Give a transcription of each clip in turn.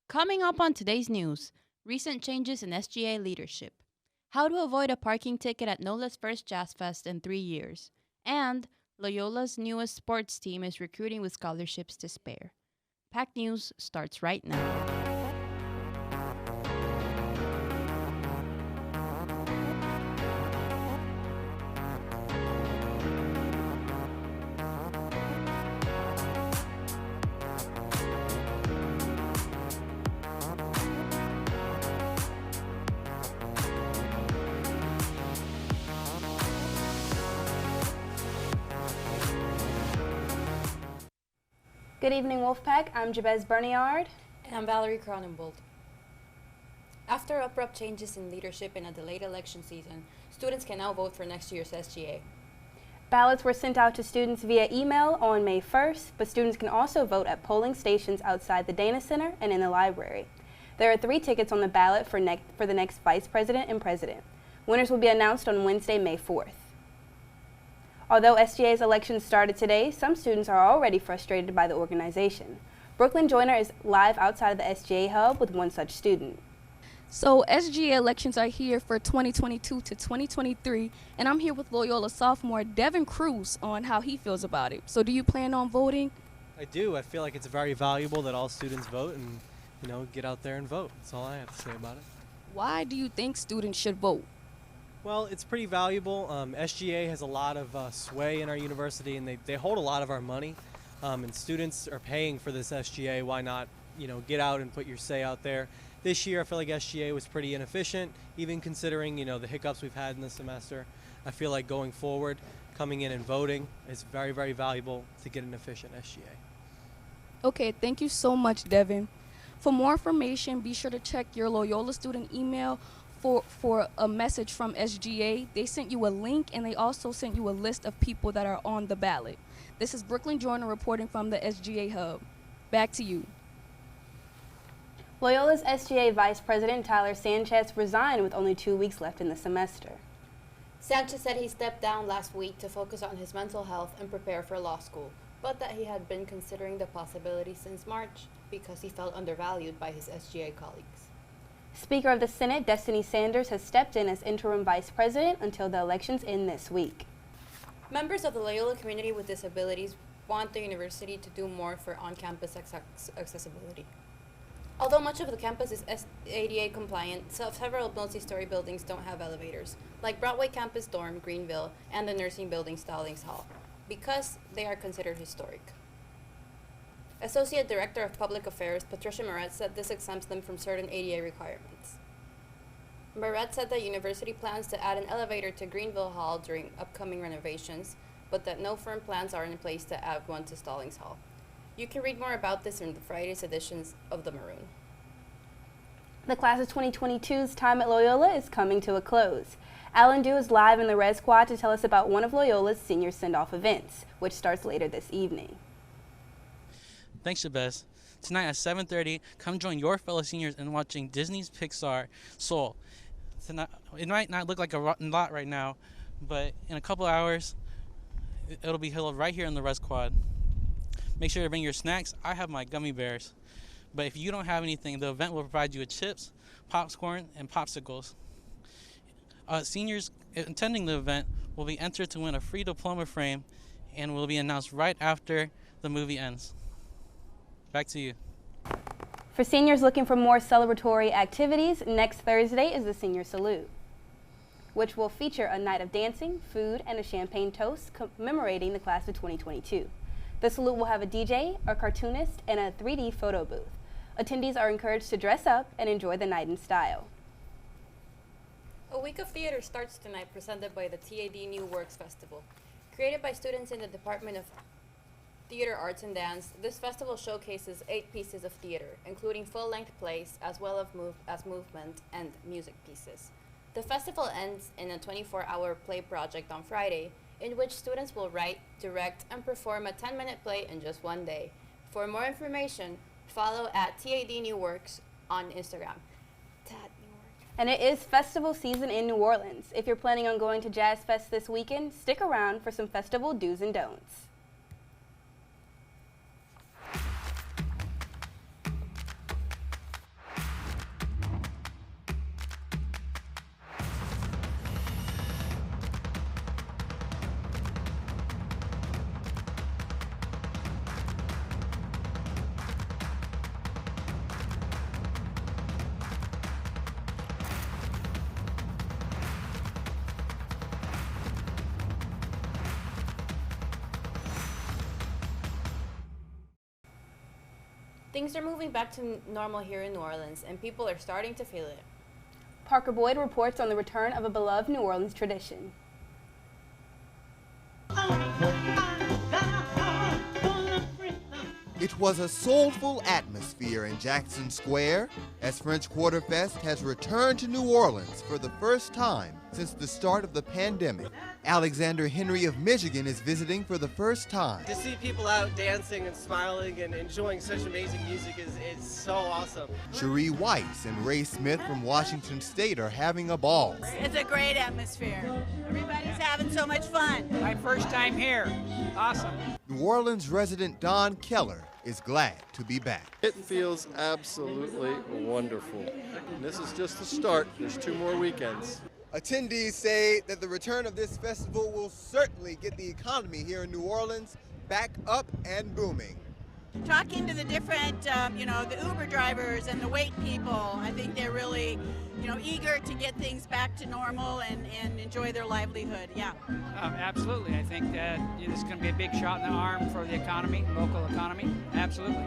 Coming up on today's news, recent changes in SGA leadership, how to avoid a parking ticket at NOLA's first Jazz Fest in 3 years, and Loyola's newest sports team is recruiting with scholarships to spare. Pack News starts right now. Good evening, Wolfpack. I'm Jabez Berniard. And I'm Valerie Cronenbold. After abrupt changes in leadership in a delayed election season, students can now vote for next year's SGA. Ballots were sent out to students via email on May 1st, but students can also vote at polling stations outside the Dana Center and in the library. There are 3 tickets on the ballot for the next vice president and president. Winners will be announced on Wednesday, May 4th. Although SGA's election started today, some students are already frustrated by the organization. Brooklyn Joyner is live outside of the SGA hub with one such student. So SGA elections are here for 2022 to 2023, and I'm here with Loyola sophomore Devin Cruz on how he feels about it. So do you plan on voting? I do. I feel like it's very valuable that all students vote and, get out there and vote. That's all I have to say about it. Why do you think students should vote? Well, it's pretty valuable. SGA has a lot of sway in our university, and they hold a lot of our money. And students are paying for this SGA. Why not, get out and put your say out there? This year, I feel like SGA was pretty inefficient, even considering, the hiccups we've had in the semester. I feel like going forward, coming in and voting is very, very valuable to get an efficient SGA. Okay, thank you so much, Devin. For more information, be sure to check your Loyola student email for a message from SGA. They sent you a link, and they also sent you a list of people that are on the ballot. This is Brooklyn Joyner reporting from the SGA hub. Back to you. Loyola's SGA Vice President Tyler Sanchez resigned with only 2 weeks left in the semester. Sanchez said he stepped down last week to focus on his mental health and prepare for law school, but that he had been considering the possibility since March because he felt undervalued by his SGA colleagues. Speaker of the Senate, Destiny Sanders, has stepped in as interim vice president until the elections end this week. Members of the Loyola community with disabilities want the university to do more for on-campus accessibility. Although much of the campus is ADA compliant, several multi-story buildings don't have elevators, like Broadway Campus Dorm, Greenville, and the nursing building Stallings Hall, because they are considered historic. Associate Director of Public Affairs, Patricia Moret, said this exempts them from certain ADA requirements. Moret said the university plans to add an elevator to Greenville Hall during upcoming renovations, but that no firm plans are in place to add one to Stallings Hall. You can read more about this in the Friday's editions of The Maroon. The class of 2022's time at Loyola is coming to a close. Alan Dew is live in the Red Squad to tell us about one of Loyola's senior send-off events, which starts later this evening. Thanks, Jabez. Tonight at 7:30, come join your fellow seniors in watching Disney's Pixar Soul. Tonight, it might not look like a lot right now, but in a couple hours, it'll be held right here in the Red Squad. Make sure to bring your snacks. I have my gummy bears. But if you don't have anything, the event will provide you with chips, popcorn, and popsicles. Seniors attending the event will be entered to win a free diploma frame and will be announced right after the movie ends. Back to you. For seniors looking for more celebratory activities, next Thursday is the Senior Salute, which will feature a night of dancing, food, and a champagne toast commemorating the class of 2022. The salute will have a DJ, a cartoonist, and a 3D photo booth. Attendees are encouraged to dress up and enjoy the night in style. A week of theater starts tonight, presented by the TAD New Works Festival. Created by students in the Department of Theater Arts and Dance, this festival showcases 8 pieces of theater, including full-length plays as well as movement and music pieces. The festival ends in a 24-hour play project on Friday, in which students will write, direct, and perform a 10-minute play in just one day. For more information, follow at TAD New Works on Instagram. And it is festival season in New Orleans. If you're planning on going to Jazz Fest this weekend, stick around for some festival do's and don'ts. Things are moving back to normal here in New Orleans, and people are starting to feel it. Parker Boyd reports on the return of a beloved New Orleans tradition. It was a soulful atmosphere in Jackson Square as French Quarter Fest has returned to New Orleans for the first time since the start of the pandemic. Alexander Henry of Michigan is visiting for the first time. To see people out dancing and smiling and enjoying such amazing music is so awesome. Cherie Weiss and Ray Smith from Washington State are having a ball. It's a great atmosphere. Everybody's having so much fun. My first time here. Awesome. New Orleans resident Don Keller is glad to be back. It feels absolutely wonderful. This is just the start. There's 2 more weekends. Attendees say that the return of this festival will certainly get the economy here in New Orleans back up and booming. Talking to the different, the Uber drivers and the wait people, I think they're really, eager to get things back to normal and enjoy their livelihood. Yeah. Absolutely. I think that this is going to be a big shot in the arm for the economy, local economy. Absolutely.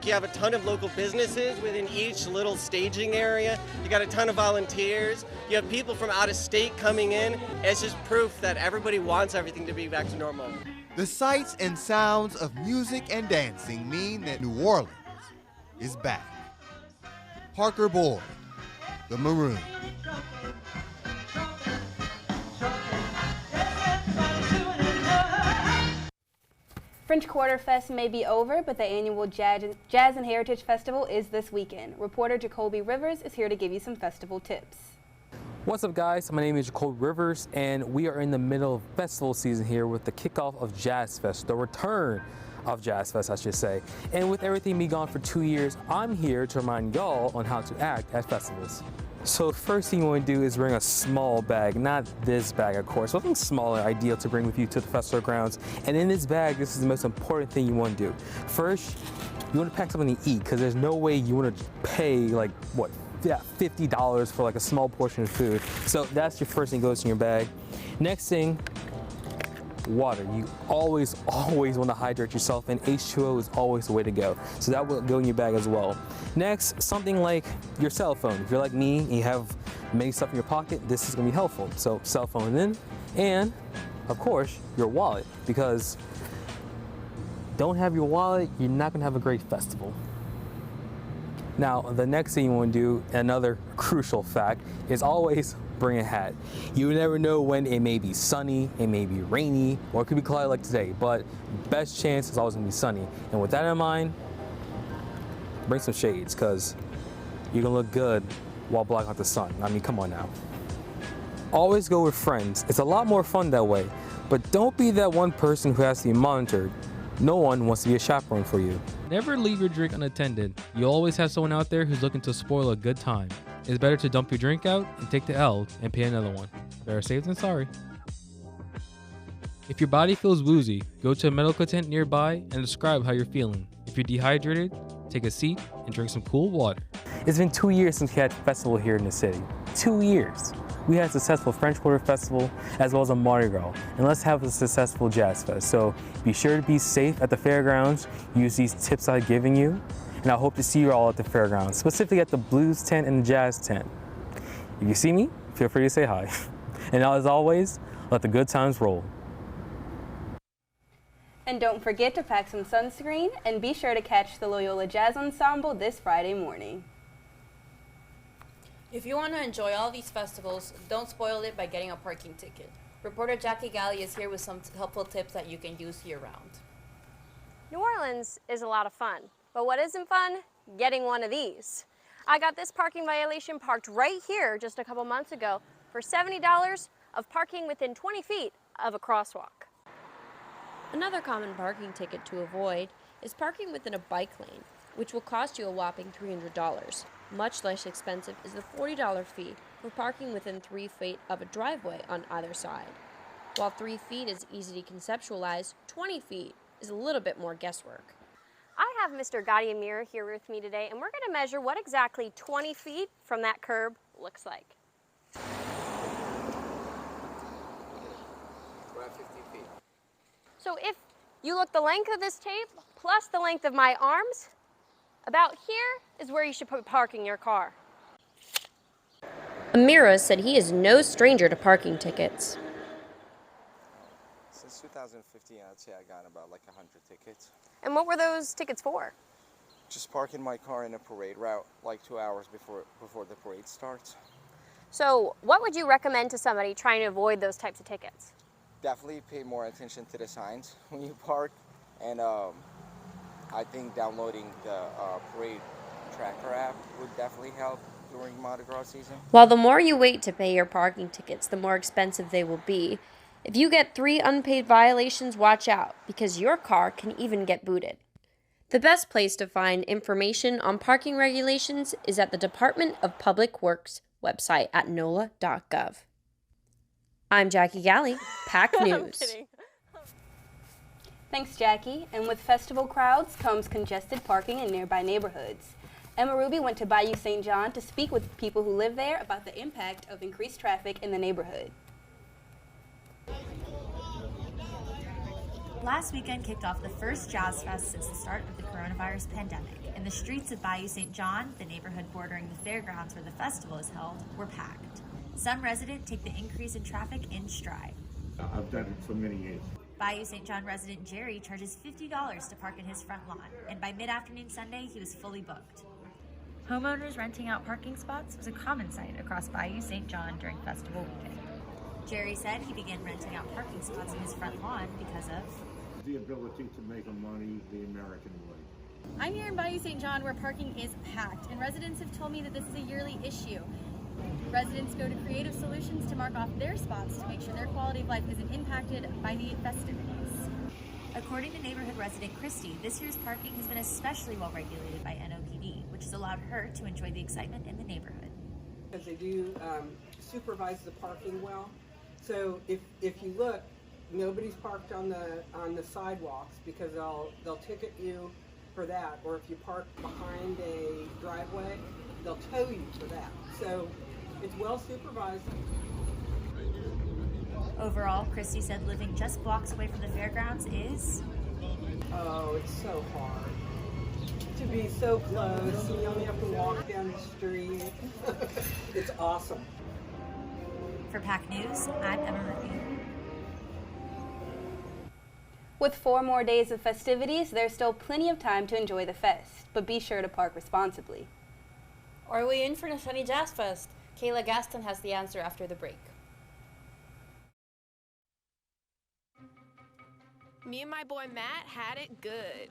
You have a ton of local businesses within each little staging area. You got a ton of volunteers. You have people from out of state coming in. It's just proof that everybody wants everything to be back to normal. The sights and sounds of music and dancing mean that New Orleans is back. Parker Boyd, The Maroon. French Quarter Fest may be over, but the annual Jazz and Heritage Festival is this weekend. Reporter Jacoby Rivers is here to give you some festival tips. What's up, guys? My name is Jacoby Rivers, and we are in the middle of festival season here with the kickoff of Jazz Fest, the return of Jazz Fest, I should say. And with everything being gone for 2 years, I'm here to remind y'all on how to act at festivals. So the first thing you want to do is bring a small bag, not this bag, of course, something smaller, ideal to bring with you to the festival grounds. And in this bag, this is the most important thing you want to do. First, you want to pack something to eat, because there's no way you want to pay like, what, $50 for like a small portion of food. So that's your first thing goes in your bag. Next thing, water. You always want to hydrate yourself, and H2O is always the way to go. So that will go in your bag as well. Next, something like your cell phone. If you're like me and you have many stuff in your pocket, this is going to be helpful. So cell phone in, and of course your wallet, because don't have your wallet, you're not going to have a great festival. Now, the next thing you want to do, another crucial fact, is always bring a hat. You never know when it may be sunny, it may be rainy, or it could be cloudy like today, but best chance is always going to be sunny. And with that in mind, bring some shades, because you're going to look good while blocking out the sun. I mean, come on now. Always go with friends. It's a lot more fun that way, but don't be that one person who has to be monitored. No one wants to be a chaperone for you. Never leave your drink unattended. You'll always have someone out there who's looking to spoil a good time. It's better to dump your drink out and take the L and pay another one. Better safe than sorry. If your body feels woozy, go to a medical tent nearby and describe how you're feeling. If you're dehydrated, take a seat and drink some cool water. It's been 2 years since we had a festival here in the city. 2 years. We had a successful French Quarter Festival as well as a Mardi Gras. And let's have a successful Jazz Fest. So be sure to be safe at the fairgrounds. Use these tips I've given you. And I hope to see you all at the fairgrounds, specifically at the blues tent and the jazz tent. If you see me, feel free to say hi. And as always, let the good times roll. And don't forget to pack some sunscreen, and be sure to catch the Loyola Jazz Ensemble this Friday morning. If you want to enjoy all these festivals, don't spoil it by getting a parking ticket. Reporter Jackie Galley is here with some helpful tips that you can use year-round. New Orleans is a lot of fun, but what isn't fun? Getting one of these. I got this parking violation parked right here just a couple months ago for $70 of parking within 20 feet of a crosswalk. Another common parking ticket to avoid is parking within a bike lane, which will cost you a whopping $300. Much less expensive is the $40 fee for parking within 3 feet of a driveway on either side. While 3 feet is easy to conceptualize, 20 feet is a little bit more guesswork. I have Mr. Gotti Amir here with me today, and we're going to measure what exactly 20 feet from that curb looks like. We're at 50 feet. So if you look the length of this tape plus the length of my arms, About here is where you should put parking your car. Amira said he is no stranger to parking tickets. Since 2015, I'd say I got about like 100 tickets. And what were those tickets for? Just parking my car in a parade route like 2 hours before the parade starts. So what would you recommend to somebody trying to avoid those types of tickets? Definitely pay more attention to the signs when you park, and I think downloading the parade tracker app would definitely help during Mardi Gras season. While the more you wait to pay your parking tickets, the more expensive they will be. If you get 3 unpaid violations, watch out, because your car can even get booted. The best place to find information on parking regulations is at the Department of Public Works website at nola.gov. I'm Jackie Galley, PAC News. Thanks, Jackie. And with festival crowds comes congested parking in nearby neighborhoods. Emma Ruby went to Bayou St. John to speak with people who live there about the impact of increased traffic in the neighborhood. Last weekend kicked off the first Jazz Fest since the start of the coronavirus pandemic, and the streets of Bayou St. John, the neighborhood bordering the fairgrounds where the festival is held, were packed. Some residents take the increase in traffic in stride. I've done it for many years. Bayou St. John resident Jerry charges $50 to park in his front lawn, and by mid-afternoon Sunday, he was fully booked. Homeowners renting out parking spots was a common sight across Bayou St. John during festival weekend. Jerry said he began renting out parking spots in his front lawn because of the ability to make money the American way. I'm here in Bayou St. John where parking is packed, and residents have told me that this is a yearly issue. Residents go to creative solutions to mark off their spots to make sure their quality of life isn't impacted by the festivities. According to neighborhood resident Christy, this year's parking has been especially well regulated by NOPD, which has allowed her to enjoy the excitement in the neighborhood. Because they do supervise the parking well. So if you look, nobody's parked on the sidewalks because they'll ticket you for that. Or if you park behind a driveway, they'll tow you for that. So it's well supervised. Overall, Christy said living just blocks away from the fairgrounds is... Oh, it's so hard to be so close. You only have to walk down the street. It's awesome. For PAC News, I'm Emma Ruby. With 4 more days of festivities, there's still plenty of time to enjoy the fest, but be sure to park responsibly. Are we in for the Sunny Jazz Fest? Kayla Gaston has the answer after the break. Me and my boy Matt had it good.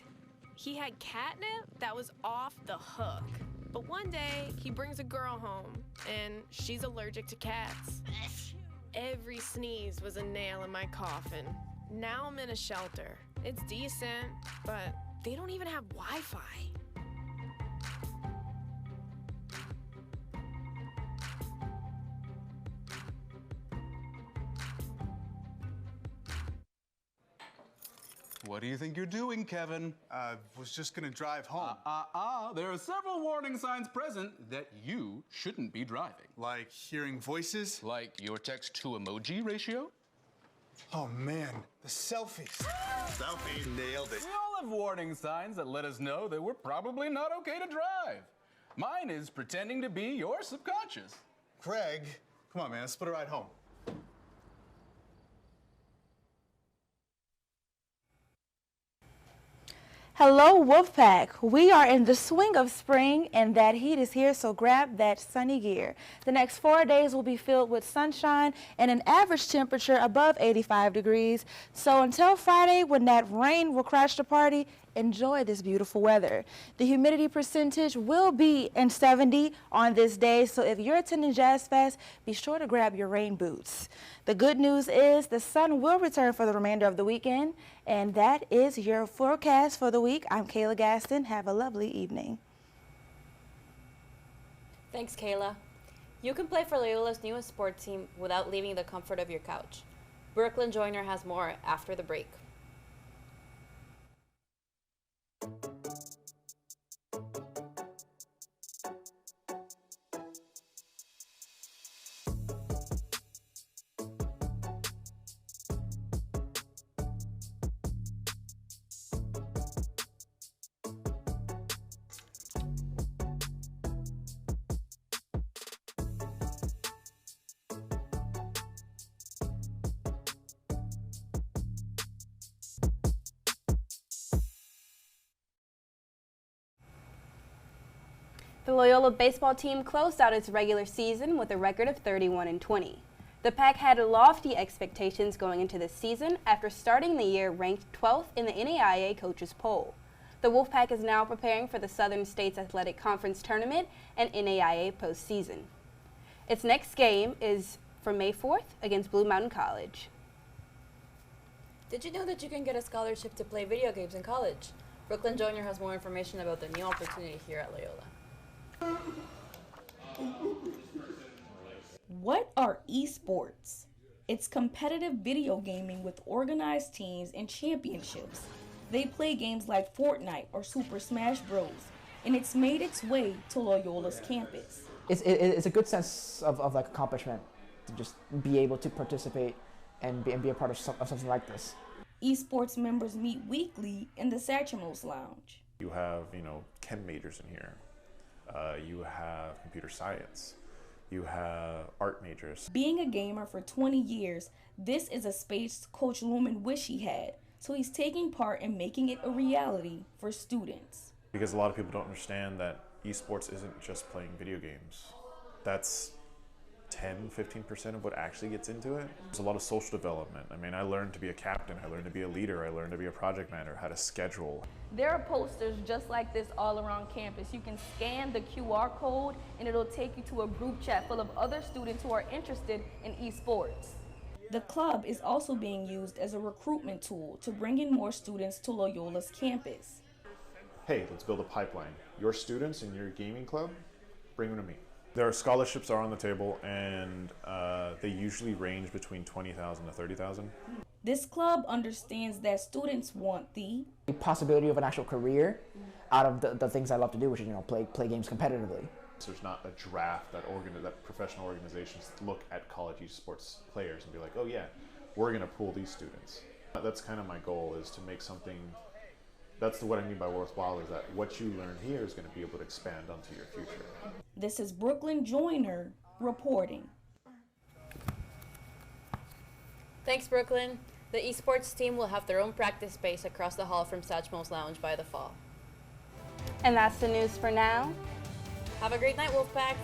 He had catnip that was off the hook. But one day, he brings a girl home, and she's allergic to cats. Every sneeze was a nail in my coffin. Now I'm in a shelter. It's decent, but they don't even have Wi-Fi. What do you think you're doing, Kevin? Was just gonna drive home. There are several warning signs present that you shouldn't be driving. Like hearing voices? Like your text-to-emoji ratio? Oh man, the selfies. Selfie, nailed it. We all have warning signs that let us know that we're probably not okay to drive. Mine is pretending to be your subconscious. Craig, come on man, let's split a ride home. Hello, Wolfpack. We are in the swing of spring, and that heat is here, so grab that sunny gear. The next 4 days will be filled with sunshine and an average temperature above 85 degrees. So until Friday, when that rain will crash the party, enjoy this beautiful weather. The humidity percentage will be in 70 on this day, so if you're attending Jazz Fest, be sure to grab your rain boots. The good news is the sun will return for the remainder of the weekend, and that is your forecast for the week. I'm Kayla Gaston. Have a lovely evening. Thanks, Kayla. You can play for Loyola's newest sports team without leaving the comfort of your couch. Brooklyn Joyner has more after the break. The Loyola baseball team closed out its regular season with a record of 31-20. The Pack had lofty expectations going into this season after starting the year ranked 12th in the NAIA coaches poll. The Wolfpack is now preparing for the Southern States Athletic Conference Tournament and NAIA postseason. Its next game is for May 4th against Blue Mountain College. Did you know that you can get a scholarship to play video games in college? Brooklyn Joyner has more information about the new opportunity here at Loyola. What are esports? It's competitive video gaming with organized teams and championships. They play games like Fortnite or Super Smash Bros. And it's made its way to Loyola's campus. It's a good sense of like accomplishment to just be able to participate and be a part of something like this. Esports members meet weekly in the Satchamos Lounge. You have, chem majors in here. You have computer science. You have art majors. Being a gamer for 20 years, this is a space Coach Lumen wished he had, so he's taking part in making it a reality for students. Because a lot of people don't understand that esports isn't just playing video games. That's 10-15% of what actually gets into it. There's a lot of social development. I mean, I learned to be a captain, I learned to be a leader, I learned to be a project manager, how to schedule. There are posters just like this all around campus. You can scan the QR code and it'll take you to a group chat full of other students who are interested in esports. The club is also being used as a recruitment tool to bring in more students to Loyola's campus. Hey, let's build a pipeline. Your students in your gaming club, bring them to me. Their scholarships are on the table, and they usually range between $20,000 to $30,000. This club understands that students want the possibility of an actual career out of the things I love to do, which is play games competitively. So there's not a draft that professional organizations look at college esports players and be like, oh yeah, we're going to pool these students. That's kind of my goal, is to make something. That's what I mean by worthwhile, is that what you learn here is going to be able to expand onto your future. This is Brooklyn Joyner reporting. Thanks, Brooklyn. The esports team will have their own practice space across the hall from Satchamos Lounge by the fall. And that's the news for now. Have a great night, Wolfpack.